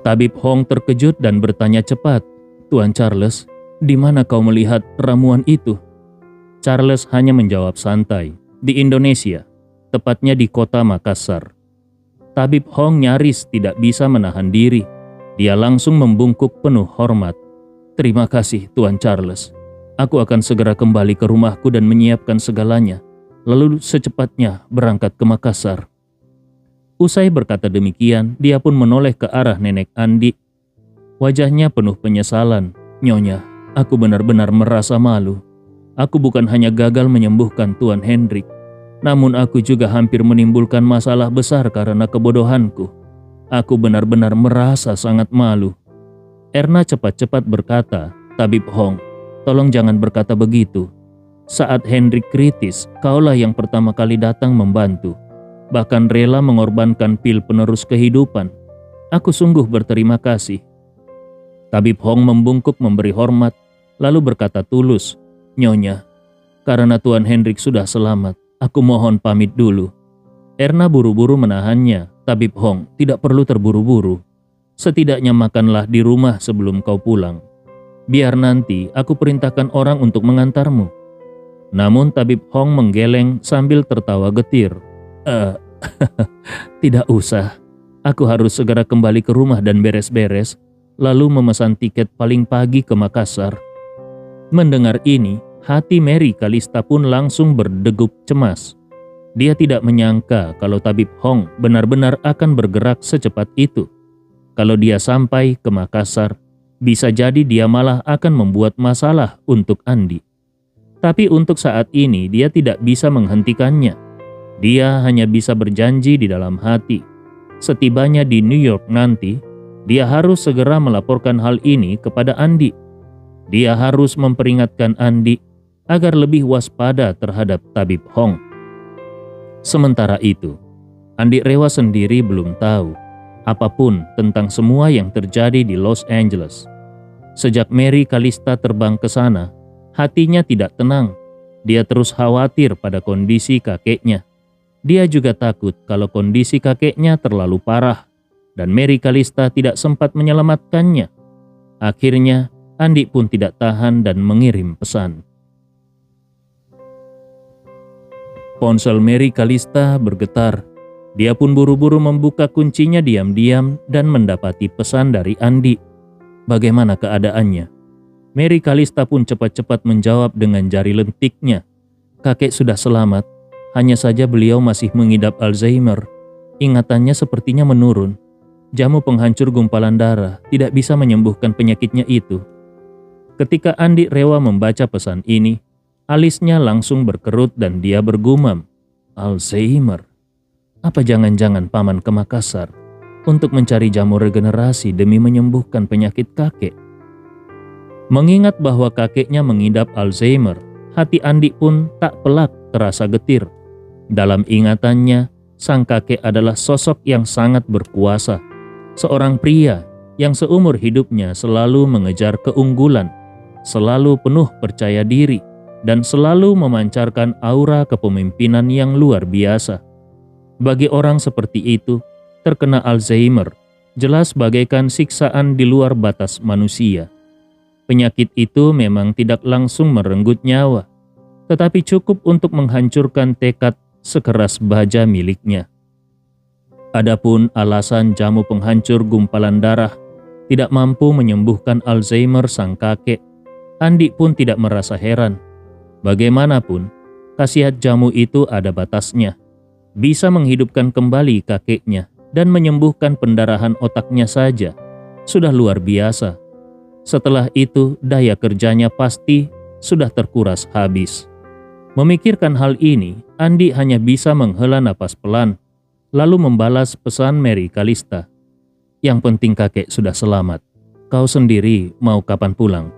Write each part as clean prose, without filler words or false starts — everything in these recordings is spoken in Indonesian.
Tabib Hong terkejut dan bertanya cepat, "Tuan Charles, di mana kau melihat ramuan itu?" Charles hanya menjawab santai, "Di Indonesia, tepatnya di kota Makassar." Tabib Hong nyaris tidak bisa menahan diri. Dia langsung membungkuk penuh hormat. "Terima kasih, Tuan Charles. Aku akan segera kembali ke rumahku dan menyiapkan segalanya, lalu secepatnya berangkat ke Makassar." Usai berkata demikian, dia pun menoleh ke arah nenek Andi. Wajahnya penuh penyesalan. "Nyonya, aku benar-benar merasa malu. Aku bukan hanya gagal menyembuhkan Tuan Hendrik, namun aku juga hampir menimbulkan masalah besar karena kebodohanku. Aku benar-benar merasa sangat malu." Erna cepat-cepat berkata, "Tabib Hong, tolong jangan berkata begitu. Saat Hendrik kritis, kaulah yang pertama kali datang membantu. Bahkan rela mengorbankan pil penerus kehidupan. Aku sungguh berterima kasih." Tabib Hong membungkuk memberi hormat, lalu berkata tulus, "Nyonya, karena Tuan Hendrik sudah selamat, aku mohon pamit dulu." Erna buru-buru menahannya. "Tabib Hong, tidak perlu terburu-buru. Setidaknya makanlah di rumah sebelum kau pulang. Biar nanti aku perintahkan orang untuk mengantarmu." Namun Tabib Hong menggeleng sambil tertawa getir. "Tidak usah. Aku harus segera kembali ke rumah dan beres-beres, lalu memesan tiket paling pagi ke Makassar." Mendengar ini, hati Mary Kalista pun langsung berdegup cemas. Dia tidak menyangka kalau Tabib Hong benar-benar akan bergerak secepat itu. Kalau dia sampai ke Makassar, bisa jadi dia malah akan membuat masalah untuk Andi. Tapi untuk saat ini dia tidak bisa menghentikannya. Dia hanya bisa berjanji di dalam hati. Setibanya di New York nanti, dia harus segera melaporkan hal ini kepada Andi. Dia harus memperingatkan Andi agar lebih waspada terhadap Tabib Hong. Sementara itu, Andi Rewa sendiri belum tahu apapun tentang semua yang terjadi di Los Angeles. Sejak Mary Kalista terbang ke sana, hatinya tidak tenang. Dia terus khawatir pada kondisi kakeknya. Dia juga takut kalau kondisi kakeknya terlalu parah dan Mary Kalista tidak sempat menyelamatkannya. Akhirnya, Andi pun tidak tahan dan mengirim pesan. Ponsel Mary Kalista bergetar. Dia pun buru-buru membuka kuncinya diam-diam dan mendapati pesan dari Andi. Bagaimana keadaannya? Mary Kalista pun cepat-cepat menjawab dengan jari lentiknya. "Kakek sudah selamat. Hanya saja beliau masih mengidap Alzheimer. Ingatannya sepertinya menurun. Jamu penghancur gumpalan darah tidak bisa menyembuhkan penyakitnya itu." Ketika Andi Rewa membaca pesan ini, alisnya langsung berkerut dan dia bergumam, "Alzheimer? Apa jangan-jangan paman ke Makassar untuk mencari jamu regenerasi demi menyembuhkan penyakit kakek?" Mengingat bahwa kakeknya mengidap Alzheimer, hati Andi pun tak pelak terasa getir. Dalam ingatannya, sang kakek adalah sosok yang sangat berkuasa. Seorang pria yang seumur hidupnya selalu mengejar keunggulan, selalu penuh percaya diri, dan selalu memancarkan aura kepemimpinan yang luar biasa. Bagi orang seperti itu, terkena Alzheimer jelas bagaikan siksaan di luar batas manusia. Penyakit itu memang tidak langsung merenggut nyawa, tetapi cukup untuk menghancurkan tekad sekeras baja miliknya. Adapun alasan jamu penghancur gumpalan darah tidak mampu menyembuhkan Alzheimer sang kakek, Andi pun tidak merasa heran. Bagaimanapun, khasiat jamu itu ada batasnya. Bisa menghidupkan kembali kakeknya dan menyembuhkan pendarahan otaknya saja sudah luar biasa. Setelah itu, daya kerjanya pasti sudah terkuras habis. Memikirkan hal ini, Andi hanya bisa menghela napas pelan, lalu membalas pesan Mary Kalista. "Yang penting kakek sudah selamat. Kau sendiri mau kapan pulang?"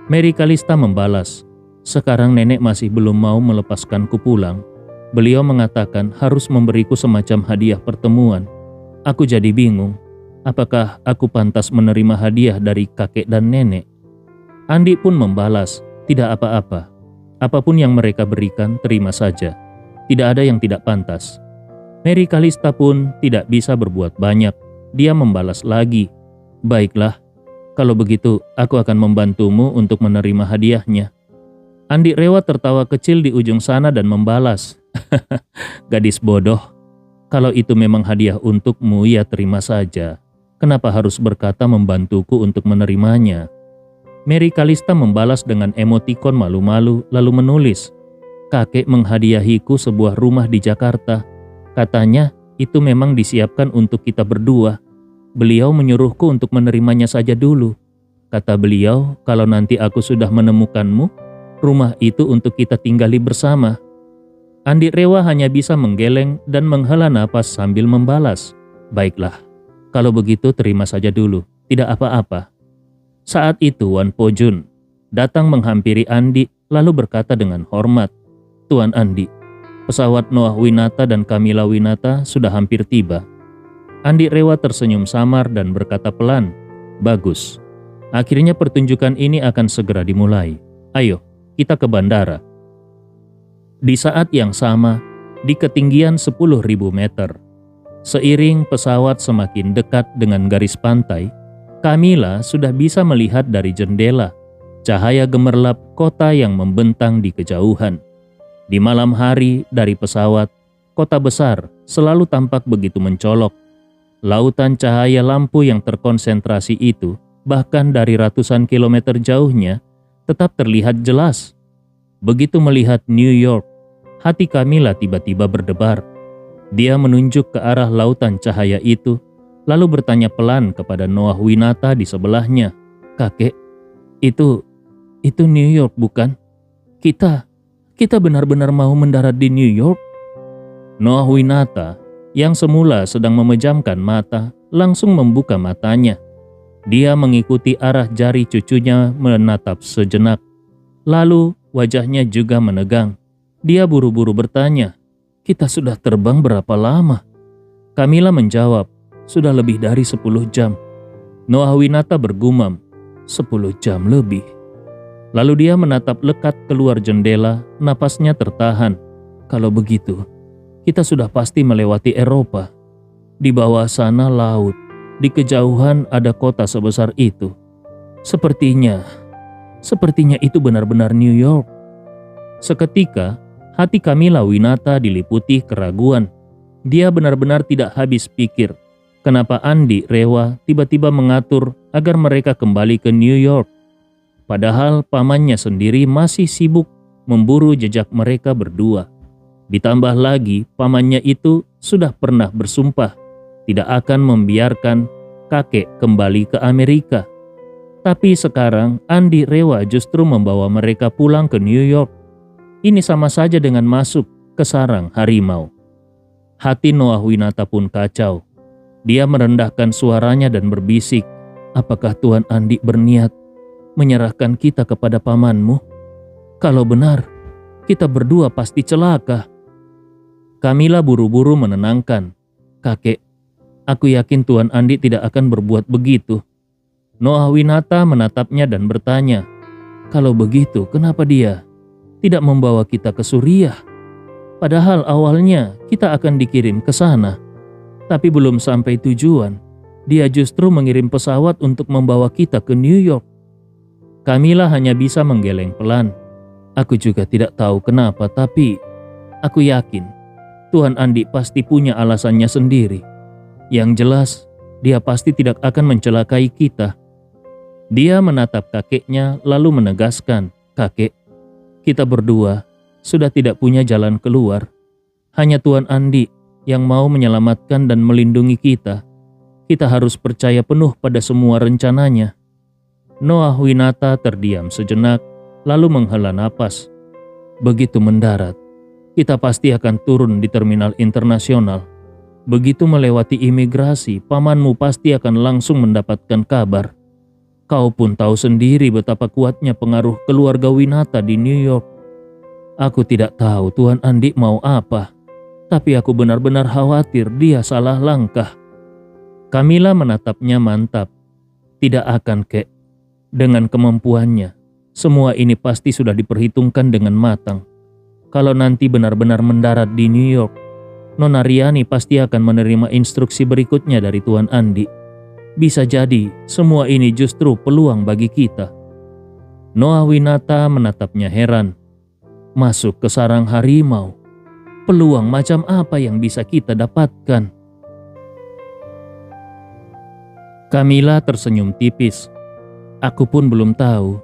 Mary Kalista membalas, "Sekarang nenek masih belum mau melepaskanku pulang. Beliau mengatakan harus memberiku semacam hadiah pertemuan. Aku jadi bingung. Apakah aku pantas menerima hadiah dari kakek dan nenek?" Andi pun membalas, "Tidak apa-apa. Apapun yang mereka berikan, terima saja. Tidak ada yang tidak pantas." Mary Kalista pun tidak bisa berbuat banyak. Dia membalas lagi, Baiklah, kalau begitu aku akan membantumu untuk menerima hadiahnya. Andi Rewa tertawa kecil di ujung sana dan membalas, gadis bodoh, kalau itu memang hadiah untukmu ya terima saja. Kenapa harus berkata membantuku untuk menerimanya? Mary Kalista membalas dengan emotikon malu-malu lalu menulis, kakek menghadiahiku sebuah rumah di Jakarta. Katanya itu memang disiapkan untuk kita berdua. Beliau menyuruhku untuk menerimanya saja dulu. Kata beliau, kalau nanti aku sudah menemukanmu, rumah itu untuk kita tinggali bersama. Andi Rewa hanya bisa menggeleng dan menghela napas sambil membalas, baiklah, kalau begitu terima saja dulu, tidak apa-apa. Saat itu Wan Po Jun datang menghampiri Andi lalu berkata dengan hormat, Tuan Andi, pesawat Noah Winata dan Kamila Winata sudah hampir tiba. Andi Rewa tersenyum samar dan berkata pelan, bagus. Akhirnya pertunjukan ini akan segera dimulai. Ayo, kita ke bandara. Di saat yang sama, di ketinggian 10.000 meter, seiring pesawat semakin dekat dengan garis pantai, Kamila sudah bisa melihat dari jendela cahaya gemerlap kota yang membentang di kejauhan. Di malam hari dari pesawat, kota besar selalu tampak begitu mencolok. Lautan cahaya lampu yang terkonsentrasi itu, bahkan dari ratusan kilometer jauhnya, tetap terlihat jelas. Begitu melihat New York, hati Kamila tiba-tiba berdebar. Dia menunjuk ke arah lautan cahaya itu, lalu bertanya pelan kepada Noah Winata di sebelahnya. Kakek, itu New York bukan? Kita benar-benar mau mendarat di New York? Noah Winata, yang semula sedang memejamkan mata, langsung membuka matanya. Dia mengikuti arah jari cucunya menatap sejenak. Lalu wajahnya juga menegang. Dia buru-buru bertanya, kita sudah terbang berapa lama? Kamila menjawab, sudah lebih dari 10 jam. Noah Winata bergumam, 10 jam lebih. Lalu dia menatap lekat keluar jendela, napasnya tertahan. Kalau begitu, kita sudah pasti melewati Eropa. Di bawah sana laut, di kejauhan ada kota sebesar itu. Sepertinya itu benar-benar New York. Seketika, hati Kamila Winata diliputi keraguan. Dia benar-benar tidak habis pikir kenapa Andi Rewa tiba-tiba mengatur agar mereka kembali ke New York. Padahal pamannya sendiri masih sibuk memburu jejak mereka berdua. Ditambah lagi pamannya itu sudah pernah bersumpah tidak akan membiarkan kakek kembali ke Amerika. Tapi sekarang Andi Rewa justru membawa mereka pulang ke New York. Ini sama saja dengan masuk ke sarang harimau. Hati Noah Winata pun kacau. Dia merendahkan suaranya dan berbisik, apakah Tuan Andi berniat menyerahkan kita kepada pamanmu? Kalau benar, kita berdua pasti celaka. Kamila buru-buru menenangkan, kakek, aku yakin Tuan Andi tidak akan berbuat begitu. Noah Winata menatapnya dan bertanya, kalau begitu kenapa dia tidak membawa kita ke Suriah? Padahal awalnya kita akan dikirim ke sana. Tapi belum sampai tujuan, dia justru mengirim pesawat untuk membawa kita ke New York. Kamila hanya bisa menggeleng pelan. Aku juga tidak tahu kenapa, tapi aku yakin Tuan Andi pasti punya alasannya sendiri. Yang jelas, dia pasti tidak akan mencelakai kita. Dia menatap kakeknya lalu menegaskan, kakek, kita berdua sudah tidak punya jalan keluar. Hanya Tuan Andi yang mau menyelamatkan dan melindungi kita. Kita harus percaya penuh pada semua rencananya. Noah Winata terdiam sejenak, lalu menghela napas. Begitu mendarat, kita pasti akan turun di terminal internasional. Begitu melewati imigrasi, pamanmu pasti akan langsung mendapatkan kabar. Kau pun tahu sendiri betapa kuatnya pengaruh keluarga Winata di New York. Aku tidak tahu Tuan Andi mau apa, tapi aku benar-benar khawatir dia salah langkah. Kamila menatapnya mantap. Tidak akan, kek. Dengan kemampuannya, semua ini pasti sudah diperhitungkan dengan matang. Kalau nanti benar-benar mendarat di New York, Nona Riani pasti akan menerima instruksi berikutnya dari Tuan Andi. Bisa jadi semua ini justru peluang bagi kita. Noah Winata menatapnya heran. Masuk ke sarang harimau. Peluang macam apa yang bisa kita dapatkan? Camilla tersenyum tipis. Aku pun belum tahu,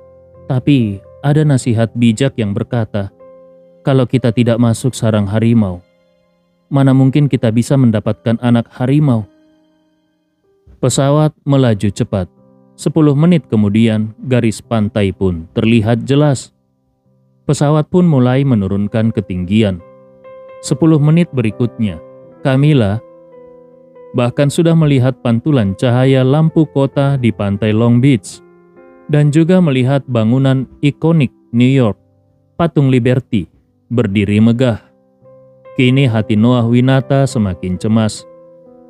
tapi ada nasihat bijak yang berkata, kalau kita tidak masuk sarang harimau, mana mungkin kita bisa mendapatkan anak harimau? Pesawat melaju cepat. 10 menit kemudian, garis pantai pun terlihat jelas. Pesawat pun mulai menurunkan ketinggian. 10 menit berikutnya, Camilla bahkan sudah melihat pantulan cahaya lampu kota di pantai Long Beach dan juga melihat bangunan ikonik New York, Patung Liberty, berdiri megah. Kini hati Noah Winata semakin cemas,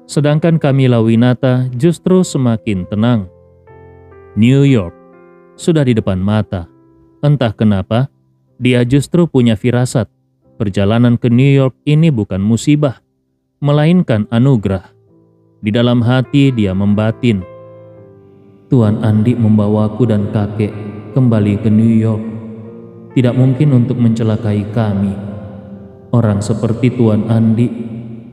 sedangkan Camilla Winata justru semakin tenang. New York sudah di depan mata. Entah kenapa, dia justru punya firasat. Perjalanan ke New York ini bukan musibah, melainkan anugerah. Di dalam hati dia membatin, Tuan Andi membawaku dan kakek kembali ke New York. Tidak mungkin untuk mencelakai kami. Orang seperti Tuan Andi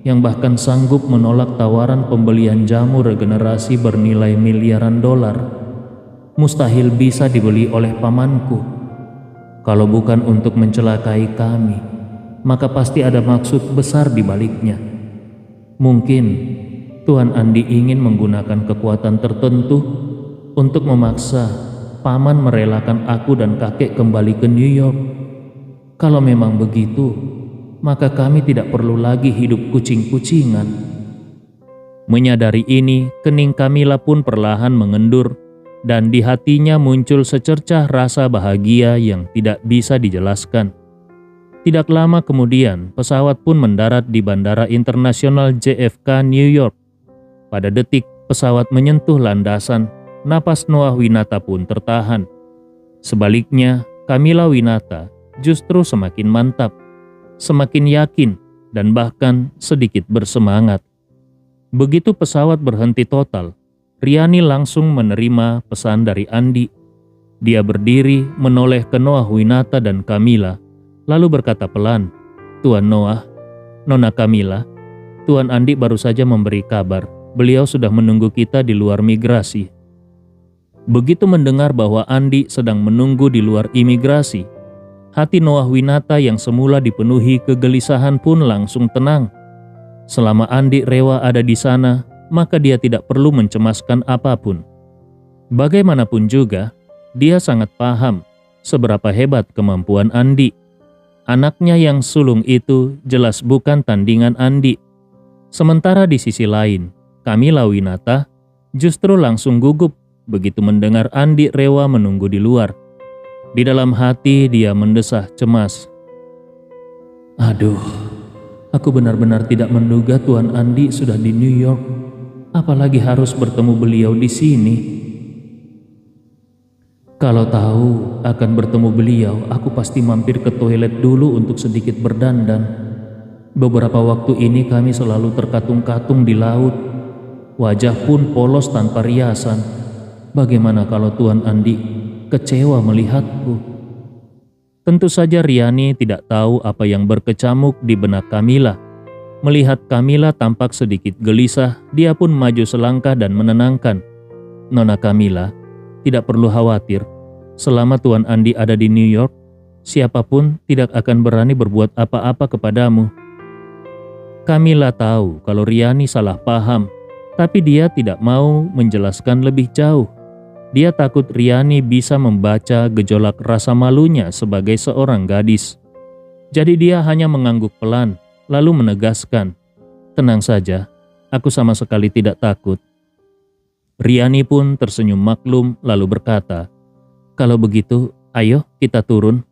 yang bahkan sanggup menolak tawaran pembelian jamu regenerasi bernilai miliaran dolar, mustahil bisa dibeli oleh pamanku. Kalau bukan untuk mencelakai kami, maka pasti ada maksud besar di baliknya. Mungkin Tuan Andi ingin menggunakan kekuatan tertentu untuk memaksa paman merelakan aku dan kakek kembali ke New York. Kalau memang begitu, maka kami tidak perlu lagi hidup kucing-kucingan. Menyadari ini, kening Camilla pun perlahan mengendur dan di hatinya muncul secercah rasa bahagia yang tidak bisa dijelaskan. Tidak lama kemudian, pesawat pun mendarat di Bandara Internasional JFK New York. Pada detik pesawat menyentuh landasan, napas Noah Winata pun tertahan. Sebaliknya, Camilla Winata justru semakin mantap, semakin yakin, dan bahkan sedikit bersemangat. Begitu pesawat berhenti total, Riani langsung menerima pesan dari Andi. Dia berdiri menoleh ke Noah Winata dan Camilla, lalu berkata pelan, Tuan Noah, Nona Camilla, Tuan Andi baru saja memberi kabar. Beliau sudah menunggu kita di luar migrasi. Begitu mendengar bahwa Andi sedang menunggu di luar imigrasi, hati Noah Winata yang semula dipenuhi kegelisahan pun langsung tenang. Selama Andi Rewa ada di sana, maka dia tidak perlu mencemaskan apapun. Bagaimanapun juga, dia sangat paham seberapa hebat kemampuan Andi. Anaknya yang sulung itu jelas bukan tandingan Andi. Sementara di sisi lain, Camilla Winata justru langsung gugup begitu mendengar Andi Rewa menunggu di luar. Di dalam hati dia mendesah cemas. Aduh, aku benar-benar tidak menduga Tuan Andi sudah di New York. Apalagi harus bertemu beliau di sini. Kalau tahu akan bertemu beliau, aku pasti mampir ke toilet dulu untuk sedikit berdandan. Beberapa waktu ini kami selalu terkatung-katung di laut. Wajah pun polos tanpa riasan. Bagaimana kalau Tuan Andi kecewa melihatku? Tentu saja Riani tidak tahu apa yang berkecamuk di benak Camilla. Melihat Camilla tampak sedikit gelisah, dia pun maju selangkah dan menenangkan. Nona Camilla, tidak perlu khawatir. Selama Tuan Andi ada di New York, siapapun tidak akan berani berbuat apa-apa kepadamu. Camilla tahu kalau Riani salah paham, tapi dia tidak mau menjelaskan lebih jauh. Dia takut Riani bisa membaca gejolak rasa malunya sebagai seorang gadis. Jadi dia hanya mengangguk pelan, lalu menegaskan, "Tenang saja, aku sama sekali tidak takut." Riani pun tersenyum maklum lalu berkata, "Kalau begitu, ayo kita turun."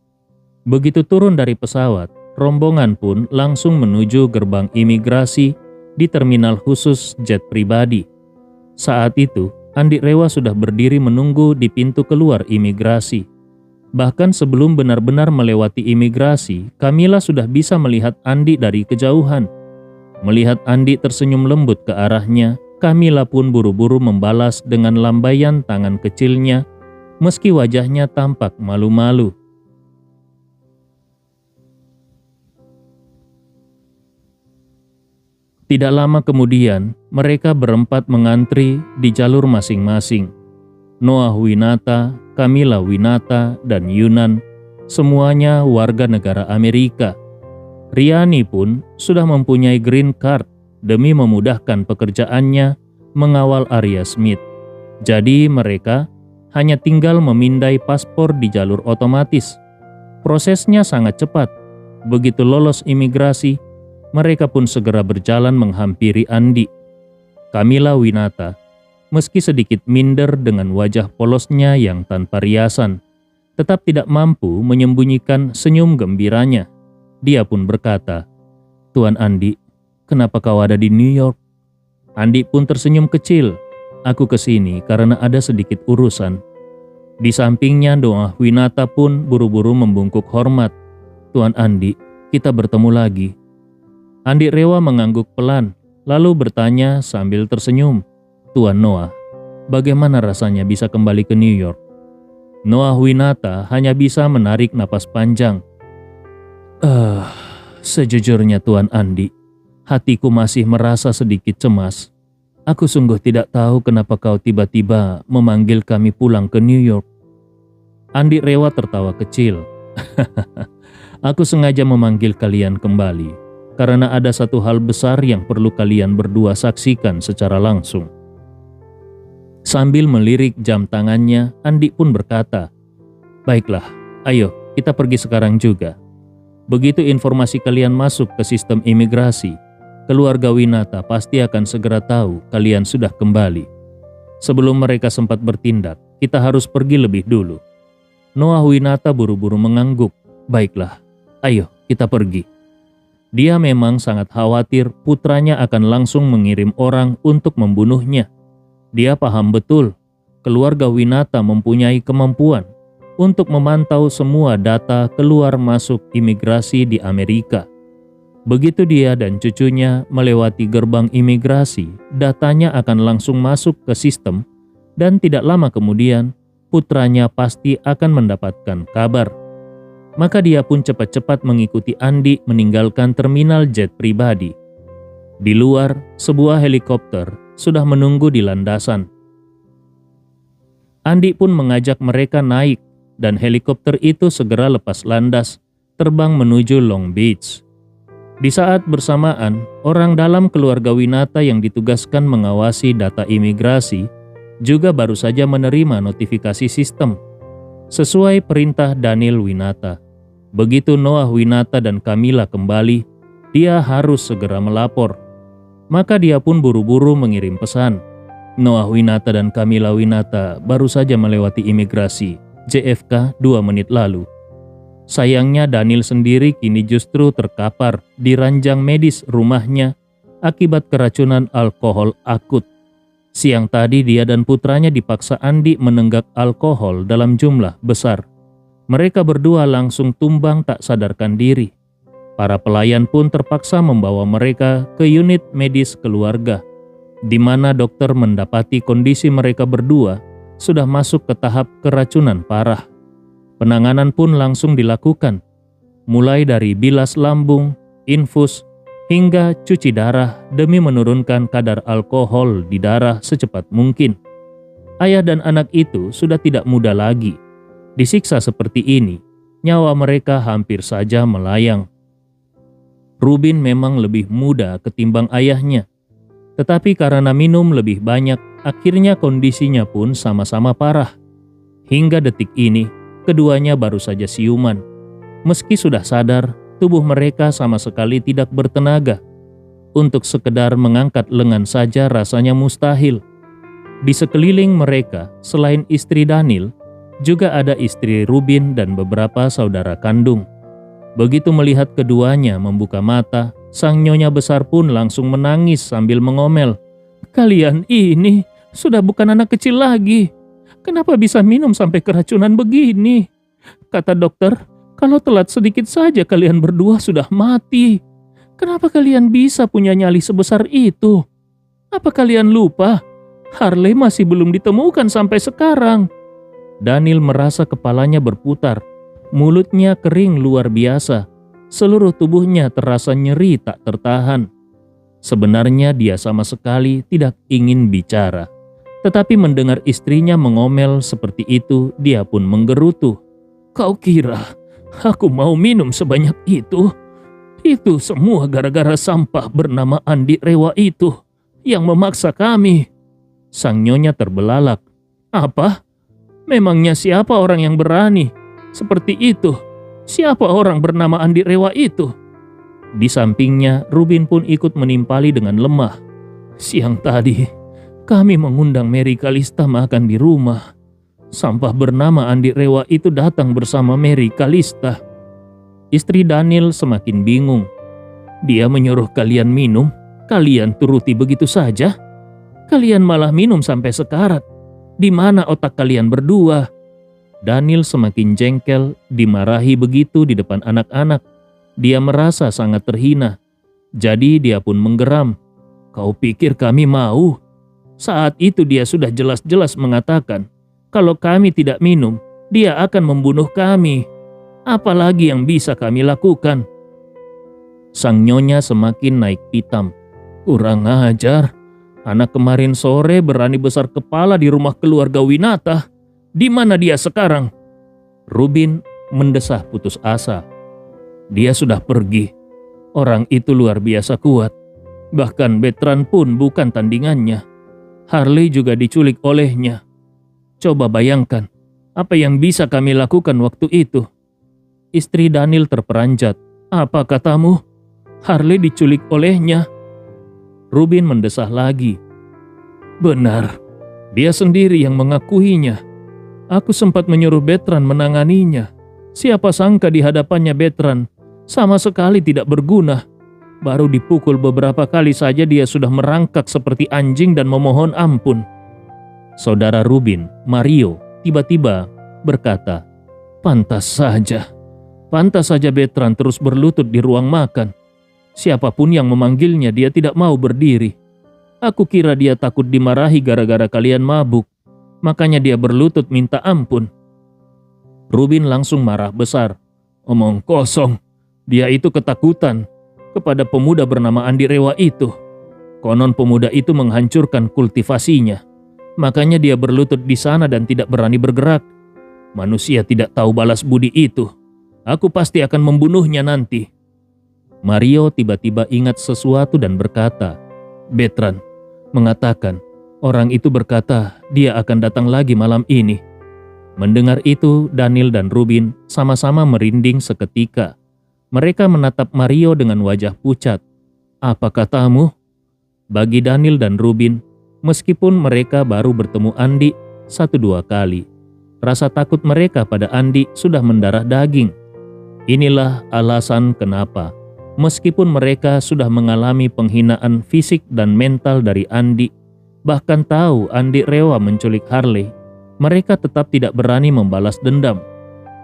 Begitu turun dari pesawat, rombongan pun langsung menuju gerbang imigrasi di terminal khusus jet pribadi. Saat itu, Andi Rewa sudah berdiri menunggu di pintu keluar imigrasi. Bahkan sebelum benar-benar melewati imigrasi, Camilla sudah bisa melihat Andi dari kejauhan. Melihat Andi tersenyum lembut ke arahnya, Camilla pun buru-buru membalas dengan lambaian tangan kecilnya, meski wajahnya tampak malu-malu. Tidak lama kemudian, mereka berempat mengantri di jalur masing-masing. Noah Winata, Camilla Winata, dan Yunan, semuanya warga negara Amerika. Riani pun sudah mempunyai green card demi memudahkan pekerjaannya mengawal Arya Smith. Jadi mereka hanya tinggal memindai paspor di jalur otomatis. Prosesnya sangat cepat. Begitu lolos imigrasi, mereka pun segera berjalan menghampiri Andi. Camilla Winata, meski sedikit minder dengan wajah polosnya yang tanpa riasan, tetap tidak mampu menyembunyikan senyum gembiranya. Dia pun berkata, "Tuan Andi, kenapa kau ada di New York?" Andi pun tersenyum kecil. "Aku kesini karena ada sedikit urusan." Di sampingnya Noah Winata pun buru-buru membungkuk hormat. "Tuan Andi, kita bertemu lagi." Andi Rewa mengangguk pelan, lalu bertanya sambil tersenyum, "Tuan Noah, bagaimana rasanya bisa kembali ke New York?" Noah Winata hanya bisa menarik napas panjang. Sejujurnya Tuan Andi, hatiku masih merasa sedikit cemas. Aku sungguh tidak tahu kenapa kau tiba-tiba memanggil kami pulang ke New York." Andi Rewa tertawa kecil. "Aku sengaja memanggil kalian kembali, karena ada satu hal besar yang perlu kalian berdua saksikan secara langsung." Sambil melirik jam tangannya, Andi pun berkata, "Baiklah, ayo kita pergi sekarang juga. Begitu informasi kalian masuk ke sistem imigrasi, keluarga Winata pasti akan segera tahu kalian sudah kembali. Sebelum mereka sempat bertindak, kita harus pergi lebih dulu." Noah Winata buru-buru mengangguk. "Baiklah, ayo kita pergi." Dia memang sangat khawatir putranya akan langsung mengirim orang untuk membunuhnya. Dia paham betul keluarga Winata mempunyai kemampuan untuk memantau semua data keluar masuk imigrasi di Amerika. Begitu dia dan cucunya melewati gerbang imigrasi, datanya akan langsung masuk ke sistem dan tidak lama kemudian putranya pasti akan mendapatkan kabar. Maka dia pun cepat-cepat mengikuti Andi meninggalkan terminal jet pribadi. Di luar, sebuah helikopter sudah menunggu di landasan. Andi pun mengajak mereka naik dan helikopter itu segera lepas landas, terbang menuju Long Beach. Di saat bersamaan, orang dalam keluarga Winata yang ditugaskan mengawasi data imigrasi juga baru saja menerima notifikasi sistem. Sesuai perintah Daniel Winata, begitu Noah Winata dan Camilla kembali, dia harus segera melapor. Maka dia pun buru-buru mengirim pesan. Noah Winata dan Camilla Winata baru saja melewati imigrasi JFK 2 menit lalu. Sayangnya Daniel sendiri kini justru terkapar di ranjang medis rumahnya akibat keracunan alkohol akut. Siang tadi dia dan putranya dipaksa Andi menenggak alkohol dalam jumlah besar. Mereka berdua langsung tumbang tak sadarkan diri. Para pelayan pun terpaksa membawa mereka ke unit medis keluarga, di mana dokter mendapati kondisi mereka berdua sudah masuk ke tahap keracunan parah. Penanganan pun langsung dilakukan, mulai dari bilas lambung, infus, hingga cuci darah demi menurunkan kadar alkohol di darah secepat mungkin. Ayah dan anak itu sudah tidak muda lagi. Disiksa seperti ini, nyawa mereka hampir saja melayang. Rubin memang lebih muda ketimbang ayahnya, tetapi karena minum lebih banyak, akhirnya kondisinya pun sama-sama parah. Hingga detik ini, keduanya baru saja siuman. Meski sudah sadar, tubuh mereka sama sekali tidak bertenaga. Untuk sekedar mengangkat lengan saja rasanya mustahil. Di sekeliling mereka, selain istri Daniel, juga ada istri Rubin dan beberapa saudara kandung. Begitu melihat keduanya membuka mata, sang nyonya besar pun langsung menangis sambil mengomel. "Kalian ini sudah bukan anak kecil lagi. Kenapa bisa minum sampai keracunan begini? Kata dokter, kalau telat sedikit saja kalian berdua sudah mati. Kenapa kalian bisa punya nyali sebesar itu?" Apa kalian lupa? Harley masih belum ditemukan sampai sekarang. Daniel merasa kepalanya berputar. Mulutnya kering luar biasa. Seluruh tubuhnya terasa nyeri tak tertahan. Sebenarnya dia sama sekali tidak ingin bicara. Tetapi mendengar istrinya mengomel seperti itu, dia pun menggerutu. Kau kira aku mau minum sebanyak itu? Itu semua gara-gara sampah bernama Andi Rewa itu yang memaksa kami. Sang nyonya terbelalak. Apa? Memangnya siapa orang yang berani seperti itu? Siapa orang bernama Andi Rewa itu? Di sampingnya, Rubin pun ikut menimpali dengan lemah. Siang tadi, kami mengundang Mary Kalista makan di rumah. Sampah bernama Andi Rewa itu datang bersama Mary Kalista. Istri Daniel semakin bingung. Dia menyuruh kalian minum, kalian turuti begitu saja? Kalian malah minum sampai sekarat. Di mana otak kalian berdua? Daniel semakin jengkel, dimarahi begitu di depan anak-anak. Dia merasa sangat terhina. Jadi dia pun menggeram. Kau pikir kami mau? Saat itu dia sudah jelas-jelas mengatakan, kalau kami tidak minum, dia akan membunuh kami. Apalagi yang bisa kami lakukan? Sang nyonya semakin naik pitam. Kurang ajar. Anak kemarin sore berani besar kepala di rumah keluarga Winata. Di mana dia sekarang? Rubin mendesah putus asa. Dia sudah pergi. Orang itu luar biasa kuat. Bahkan Bertrand pun bukan tandingannya. Harley juga diculik olehnya. Coba bayangkan, apa yang bisa kami lakukan waktu itu? Istri Daniel terperanjat. Apa katamu? Harley diculik olehnya? Rubin mendesah lagi. Benar, dia sendiri yang mengakuinya. Aku sempat menyuruh Bertrand menanganinya. Siapa sangka di hadapannya Bertrand sama sekali tidak berguna. Baru dipukul beberapa kali saja dia sudah merangkak seperti anjing dan memohon ampun. Saudara Rubin, Mario, tiba-tiba berkata, Pantas saja Bertrand terus berlutut di ruang makan. Siapapun yang memanggilnya dia tidak mau berdiri. Aku kira dia takut dimarahi gara-gara kalian mabuk. Makanya dia berlutut minta ampun. Rubin langsung marah besar. Omong kosong. Dia itu ketakutan kepada pemuda bernama Andi Rewa itu. Konon pemuda itu menghancurkan kultivasinya. Makanya dia berlutut di sana dan tidak berani bergerak. Manusia tidak tahu balas budi itu. Aku pasti akan membunuhnya nanti. Mario tiba-tiba ingat sesuatu dan berkata, Bertrand mengatakan, orang itu berkata dia akan datang lagi malam ini. Mendengar itu, Daniel dan Rubin sama-sama merinding seketika. Mereka menatap Mario dengan wajah pucat. Apa katamu? Bagi Daniel dan Rubin, meskipun mereka baru bertemu Andi 1-2 kali, rasa takut mereka pada Andi sudah mendarah daging. Inilah alasan kenapa. Meskipun mereka sudah mengalami penghinaan fisik dan mental dari Andi, bahkan tahu Andi Rewa menculik Harley, mereka tetap tidak berani membalas dendam.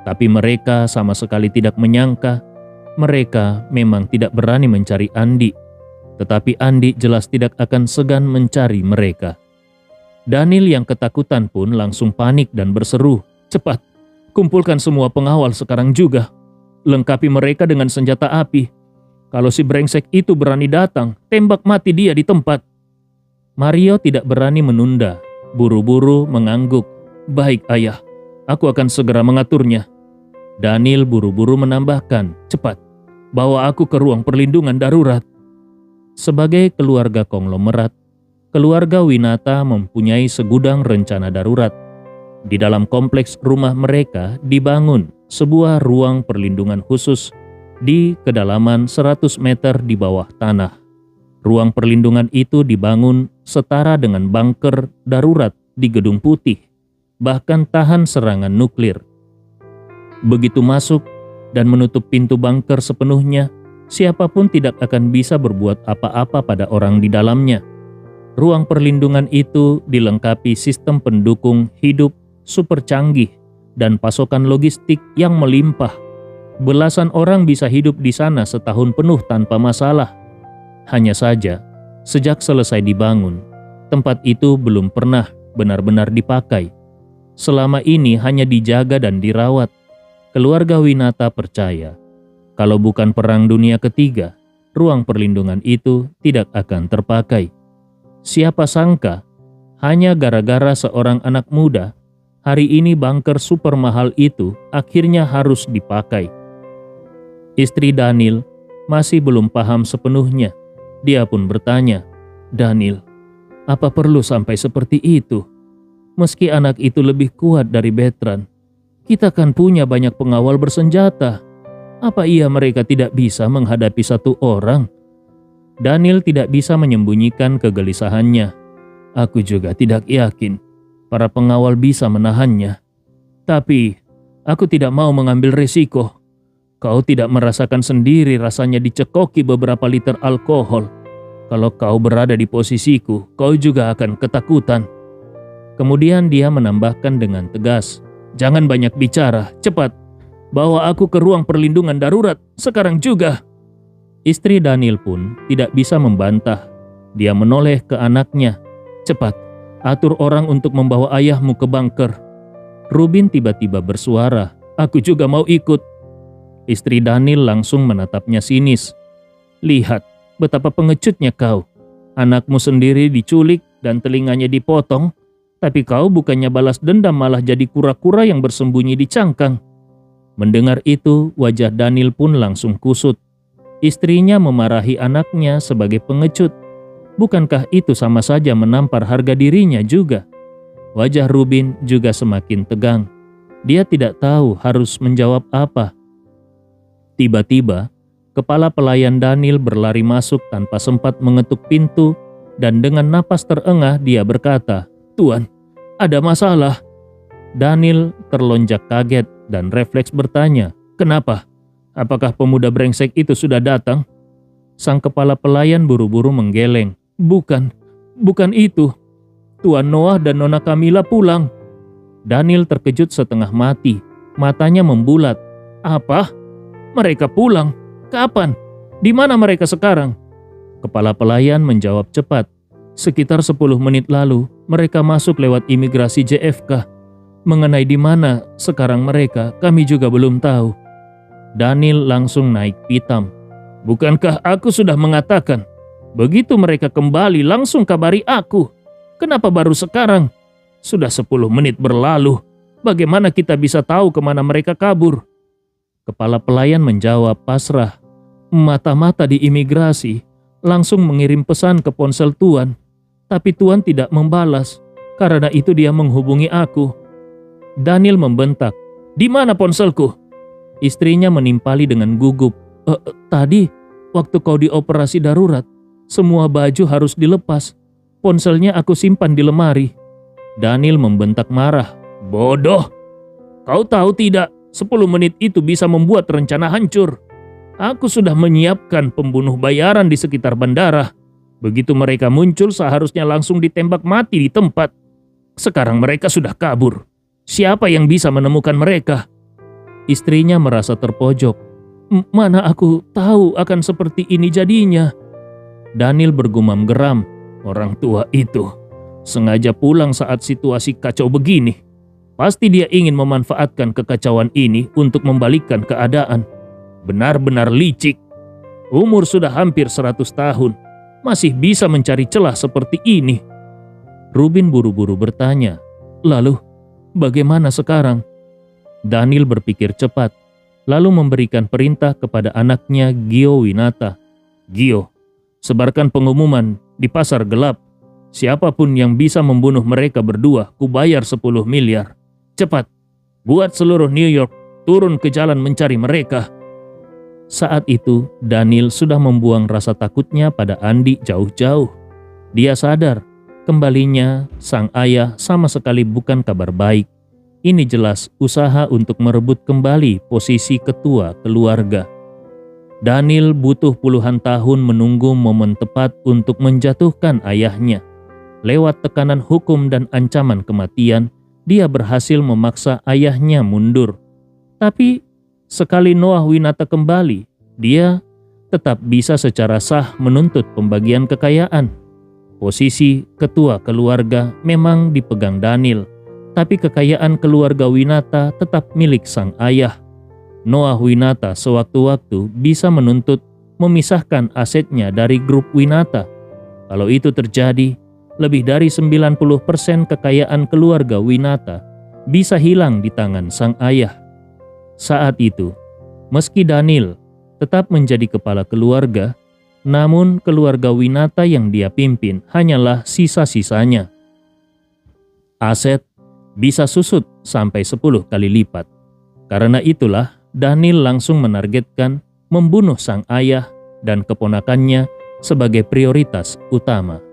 Tapi mereka sama sekali tidak menyangka, mereka memang tidak berani mencari Andi. Tetapi Andi jelas tidak akan segan mencari mereka. Daniel yang ketakutan pun langsung panik dan berseru, cepat, kumpulkan semua pengawal sekarang juga. Lengkapi mereka dengan senjata api. Kalau si brengsek itu berani datang, tembak mati dia di tempat. Mario tidak berani menunda, buru-buru mengangguk. Baik ayah, aku akan segera mengaturnya. Daniel buru-buru menambahkan, cepat, bawa aku ke ruang perlindungan darurat. Sebagai keluarga konglomerat, keluarga Winata mempunyai segudang rencana darurat. Di dalam kompleks rumah mereka dibangun sebuah ruang perlindungan khusus di kedalaman 100 meter di bawah tanah. Ruang perlindungan itu dibangun setara dengan bunker darurat di Gedung Putih, bahkan tahan serangan nuklir. Begitu masuk dan menutup pintu bunker sepenuhnya, siapapun tidak akan bisa berbuat apa-apa pada orang di dalamnya. Ruang perlindungan itu dilengkapi sistem pendukung hidup super canggih dan pasokan logistik yang melimpah. Belasan orang bisa hidup di sana setahun penuh tanpa masalah. Hanya saja, Sejak selesai dibangun, tempat itu belum pernah benar-benar dipakai. Selama ini hanya dijaga dan dirawat. Keluarga Winata percaya, kalau bukan Perang Dunia Ketiga, ruang perlindungan itu tidak akan terpakai. Siapa sangka, hanya gara-gara seorang anak muda, hari ini bunker super mahal itu akhirnya harus dipakai. Istri Daniel masih belum paham sepenuhnya. Dia pun bertanya, "Daniel, apa perlu sampai seperti itu? Meski anak itu lebih kuat dari Bertrand, kita kan punya banyak pengawal bersenjata. Apa iya mereka tidak bisa menghadapi satu orang?" Daniel tidak bisa menyembunyikan kegelisahannya. "Aku juga tidak yakin para pengawal bisa menahannya. Tapi aku tidak mau mengambil risiko. Kau tidak merasakan sendiri rasanya dicekoki beberapa liter alkohol. Kalau kau berada di posisiku, kau juga akan ketakutan." Kemudian dia menambahkan dengan tegas, "Jangan banyak bicara, cepat. Bawa aku ke ruang perlindungan darurat, sekarang juga." Istri Daniel pun tidak bisa membantah. Dia menoleh ke anaknya. "Cepat, atur orang untuk membawa ayahmu ke bunker." Rubin tiba-tiba bersuara, "Aku juga mau ikut." Istri Daniel langsung menatapnya sinis. "Lihat betapa pengecutnya kau. Anakmu sendiri diculik dan telinganya dipotong, tapi kau bukannya balas dendam malah jadi kura-kura yang bersembunyi di cangkang." Mendengar itu, wajah Daniel pun langsung kusut. Istrinya memarahi anaknya sebagai pengecut. Bukankah itu sama saja menampar harga dirinya juga? Wajah Rubin juga semakin tegang. Dia tidak tahu harus menjawab apa. Tiba-tiba, kepala pelayan Daniel berlari masuk tanpa sempat mengetuk pintu dan dengan napas terengah dia berkata, "Tuan, ada masalah." Daniel terlonjak kaget dan refleks bertanya, "Kenapa? Apakah pemuda brengsek itu sudah datang?" Sang kepala pelayan buru-buru menggeleng, Bukan itu. Tuan Noah dan Nona Camilla pulang." Daniel terkejut setengah mati, matanya membulat. "Apa? Mereka pulang? Kapan? Di mana mereka sekarang?" Kepala pelayan menjawab cepat, "Sekitar 10 menit lalu, mereka masuk lewat imigrasi JFK. Mengenai di mana sekarang mereka, kami juga belum tahu." Daniel langsung naik pitam. "Bukankah aku sudah mengatakan, begitu mereka kembali langsung kabari aku? Kenapa baru sekarang? Sudah 10 menit berlalu. Bagaimana kita bisa tahu kemana mereka kabur?" Kepala pelayan menjawab pasrah, "Mata-mata di imigrasi langsung mengirim pesan ke ponsel Tuan. Tapi Tuan tidak membalas. Karena itu dia menghubungi aku." Daniel membentak, "Di mana ponselku?" Istrinya menimpali dengan gugup, Tadi, waktu kau di operasi darurat, semua baju harus dilepas. Ponselnya aku simpan di lemari." Daniel membentak marah, "Bodoh! Kau tahu tidak, 10 menit itu bisa membuat rencana hancur. Aku sudah menyiapkan pembunuh bayaran di sekitar bandara. Begitu mereka muncul seharusnya langsung ditembak mati di tempat. Sekarang mereka sudah kabur. Siapa yang bisa menemukan mereka?" Istrinya merasa terpojok. Mana aku tahu akan seperti ini jadinya." Daniel bergumam geram, "Orang tua itu sengaja pulang saat situasi kacau begini. Pasti dia ingin memanfaatkan kekacauan ini untuk membalikkan keadaan. Benar-benar licik. Umur sudah hampir 100 tahun, masih bisa mencari celah seperti ini." Rubin buru-buru bertanya, "Lalu, bagaimana sekarang?" Daniel berpikir cepat, lalu memberikan perintah kepada anaknya Gio Winata. "Gio, sebarkan pengumuman di pasar gelap. Siapapun yang bisa membunuh mereka berdua, kubayar 10 miliar. Cepat, buat seluruh New York turun ke jalan mencari mereka." Saat itu, Daniel sudah membuang rasa takutnya pada Andi jauh-jauh. Dia sadar, kembalinya sang ayah sama sekali bukan kabar baik. Ini jelas usaha untuk merebut kembali posisi ketua keluarga. Daniel butuh puluhan tahun menunggu momen tepat untuk menjatuhkan ayahnya. Lewat tekanan hukum dan ancaman kematian, dia berhasil memaksa ayahnya mundur. Tapi sekali Noah Winata kembali, dia tetap bisa secara sah menuntut pembagian kekayaan. Posisi ketua keluarga memang dipegang Daniel, tapi kekayaan keluarga Winata tetap milik sang ayah. Noah Winata sewaktu-waktu bisa menuntut memisahkan asetnya dari grup Winata. Kalau itu terjadi, lebih dari 90% kekayaan keluarga Winata bisa hilang di tangan sang ayah. Saat itu, meski Daniel tetap menjadi kepala keluarga, namun keluarga Winata yang dia pimpin hanyalah sisa-sisanya. Aset bisa susut sampai 10 kali lipat. Karena itulah Daniel langsung menargetkan membunuh sang ayah dan keponakannya sebagai prioritas utama.